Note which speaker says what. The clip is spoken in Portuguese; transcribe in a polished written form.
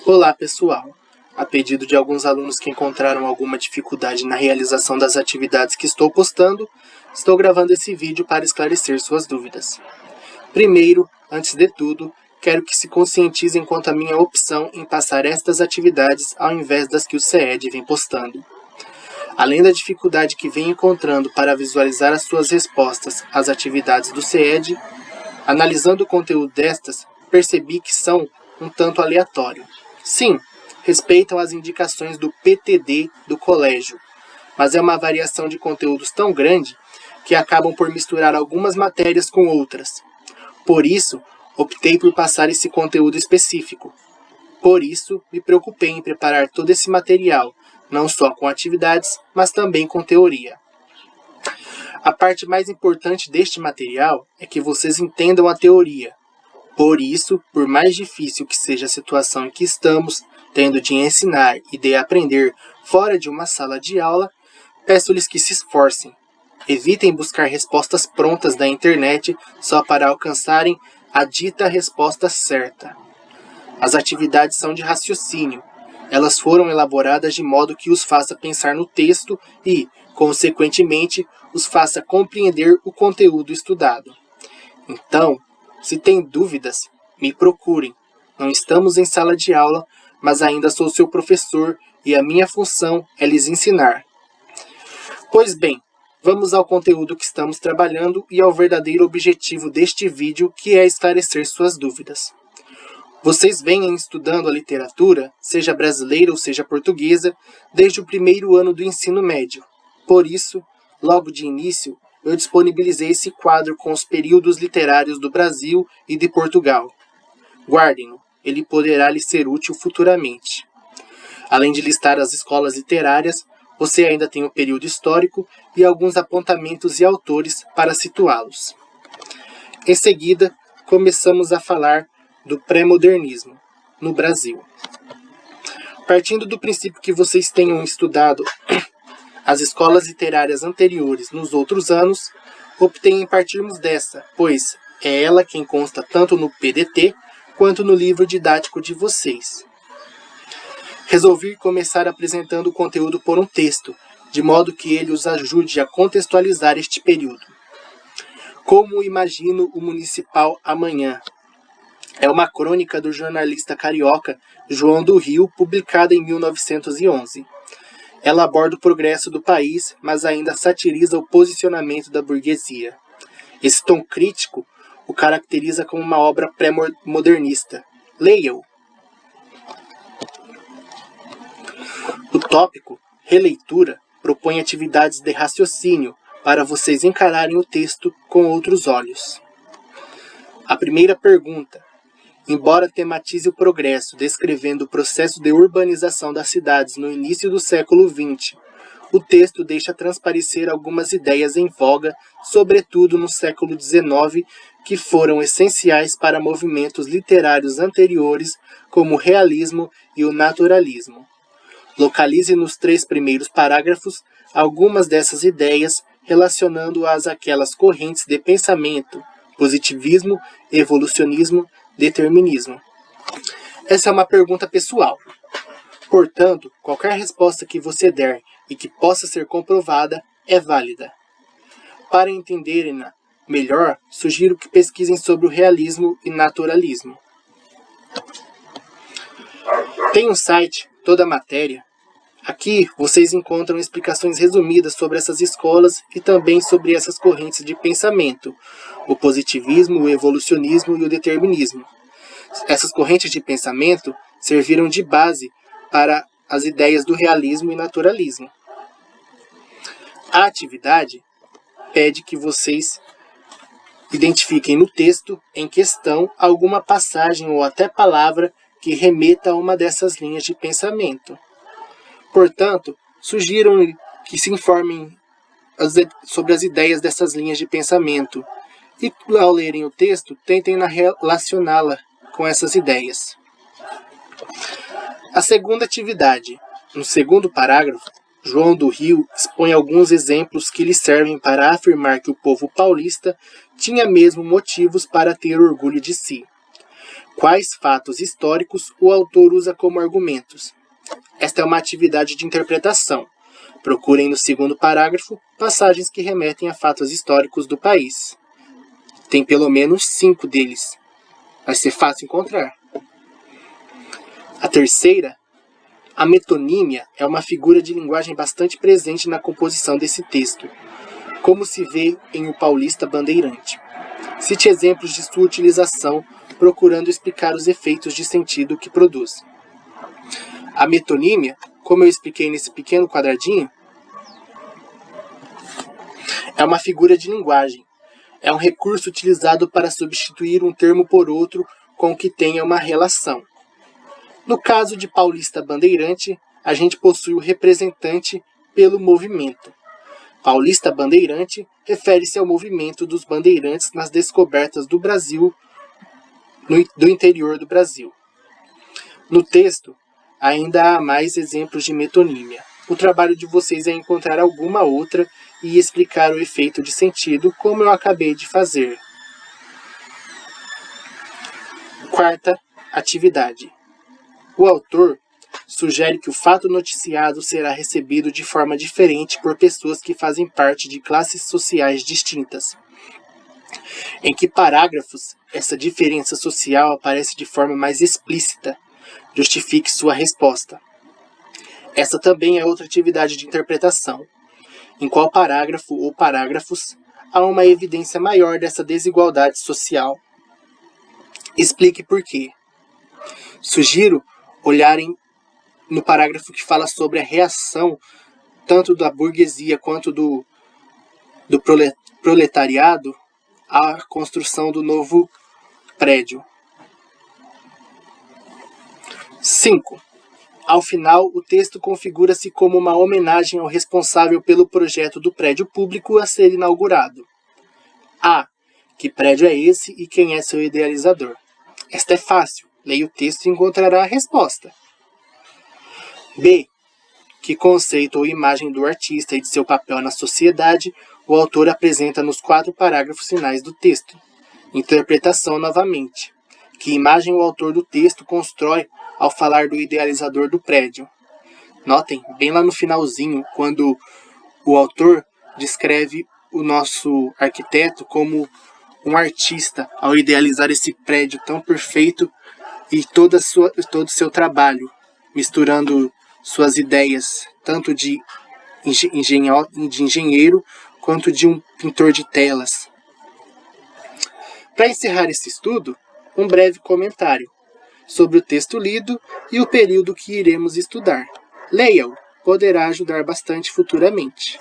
Speaker 1: Olá pessoal, a pedido de alguns alunos que encontraram alguma dificuldade na realização das atividades que estou postando, estou gravando esse vídeo para esclarecer suas dúvidas. Primeiro, antes de tudo, quero que se conscientizem quanto à minha opção em passar estas atividades ao invés das que o CED vem postando. Além da dificuldade que vem encontrando para visualizar as suas respostas às atividades do CED, analisando o conteúdo destas, percebi que são um tanto aleatório. Sim, respeitam as indicações do PTD do colégio, mas é uma variação de conteúdos tão grande que acabam por misturar algumas matérias com outras. Por isso, optei por passar esse conteúdo específico. Por isso, me preocupei em preparar todo esse material, não só com atividades, mas também com teoria. A parte mais importante deste material é que vocês entendam a teoria. Por isso, por mais difícil que seja a situação em que estamos, tendo de ensinar e de aprender fora de uma sala de aula, peço-lhes que se esforcem. Evitem buscar respostas prontas da internet só para alcançarem a dita resposta certa. As atividades são de raciocínio. Elas foram elaboradas de modo que os faça pensar no texto e, consequentemente, os faça compreender o conteúdo estudado. Então, se tem dúvidas, me procurem. Não estamos em sala de aula, mas ainda sou seu professor e a minha função é lhes ensinar. Pois bem, vamos ao conteúdo que estamos trabalhando e ao verdadeiro objetivo deste vídeo, que é esclarecer suas dúvidas. Vocês vêm estudando a literatura, seja brasileira ou seja portuguesa, desde o primeiro ano do ensino médio. Por isso, logo de início, eu disponibilizei esse quadro com os períodos literários do Brasil e de Portugal. Guardem-no, ele poderá lhe ser útil futuramente. Além de listar as escolas literárias, você ainda tem o período histórico e alguns apontamentos e autores para situá-los. Em seguida, começamos a falar do pré-modernismo no Brasil. Partindo do princípio que vocês tenham estudado as escolas literárias anteriores nos outros anos, optei em partirmos dessa, pois é ela quem consta tanto no PDT quanto no livro didático de vocês. Resolvi começar apresentando o conteúdo por um texto, de modo que ele os ajude a contextualizar este período. Como imagino o municipal amanhã? É uma crônica do jornalista carioca João do Rio, publicada em 1911. Ela aborda o progresso do país, mas ainda satiriza o posicionamento da burguesia. Esse tom crítico o caracteriza como uma obra pré-modernista. Leia-o. O tópico, releitura, propõe atividades de raciocínio para vocês encararem o texto com outros olhos. A primeira pergunta. Embora tematize o progresso, descrevendo o processo de urbanização das cidades no início do século XX, o texto deixa transparecer algumas ideias em voga, sobretudo no século XIX, que foram essenciais para movimentos literários anteriores, como o realismo e o naturalismo. Localize nos 3 primeiros parágrafos algumas dessas ideias, relacionando-as àquelas correntes de pensamento, positivismo, evolucionismo, determinismo. Essa é uma pergunta pessoal. Portanto, qualquer resposta que você der e que possa ser comprovada é válida. Para entenderem-na melhor, sugiro que pesquisem sobre o realismo e naturalismo. Tem um site, toda a matéria. Aqui vocês encontram explicações resumidas sobre essas escolas e também sobre essas correntes de pensamento, o positivismo, o evolucionismo e o determinismo. Essas correntes de pensamento serviram de base para as ideias do realismo e naturalismo. A atividade pede que vocês identifiquem no texto em questão alguma passagem ou até palavra que remeta a uma dessas linhas de pensamento. Portanto, sugiro que se informem sobre as ideias dessas linhas de pensamento e, ao lerem o texto, tentem relacioná-la com essas ideias. A segunda atividade. No segundo parágrafo, João do Rio expõe alguns exemplos que lhe servem para afirmar que o povo paulista tinha mesmo motivos para ter orgulho de si. Quais fatos históricos o autor usa como argumentos? Esta é uma atividade de interpretação. Procurem no segundo parágrafo passagens que remetem a fatos históricos do país. Tem pelo menos 5 deles. Vai ser fácil encontrar. A terceira, a metonímia é uma figura de linguagem bastante presente na composição desse texto, como se vê em O Paulista Bandeirante. Cite exemplos de sua utilização, procurando explicar os efeitos de sentido que produz. A metonímia, como eu expliquei nesse pequeno quadradinho, é uma figura de linguagem. É um recurso utilizado para substituir um termo por outro com que tenha uma relação. No caso de Paulista Bandeirante, a gente possui o representante pelo movimento. Paulista Bandeirante refere-se ao movimento dos bandeirantes nas descobertas do Brasil, do interior do Brasil. No texto, ainda há mais exemplos de metonímia. O trabalho de vocês é encontrar alguma outra e explicar o efeito de sentido, como eu acabei de fazer. Quarta atividade. O autor sugere que o fato noticiado será recebido de forma diferente por pessoas que fazem parte de classes sociais distintas. Em que parágrafos essa diferença social aparece de forma mais explícita? Justifique sua resposta. Essa também é outra atividade de interpretação. Em qual parágrafo ou parágrafos há uma evidência maior dessa desigualdade social? Explique por quê. Sugiro olharem no parágrafo que fala sobre a reação tanto da burguesia quanto do proletariado à construção do novo prédio. 5. Ao final, o texto configura-se como uma homenagem ao responsável pelo projeto do prédio público a ser inaugurado. A. Que prédio é esse e quem é seu idealizador? Esta é fácil. Leia o texto e encontrará a resposta. B. Que conceito ou imagem do artista e de seu papel na sociedade o autor apresenta nos 4 parágrafos finais do texto. Interpretação novamente. Que imagem o autor do texto constrói ao falar do idealizador do prédio? Notem, bem lá no finalzinho, quando o autor descreve o nosso arquiteto como um artista ao idealizar esse prédio tão perfeito e todo o seu trabalho, misturando suas ideias, tanto de engenheiro quanto de um pintor de telas. Para encerrar esse estudo, um breve comentário sobre o texto lido e o período que iremos estudar. Leia-o, poderá ajudar bastante futuramente.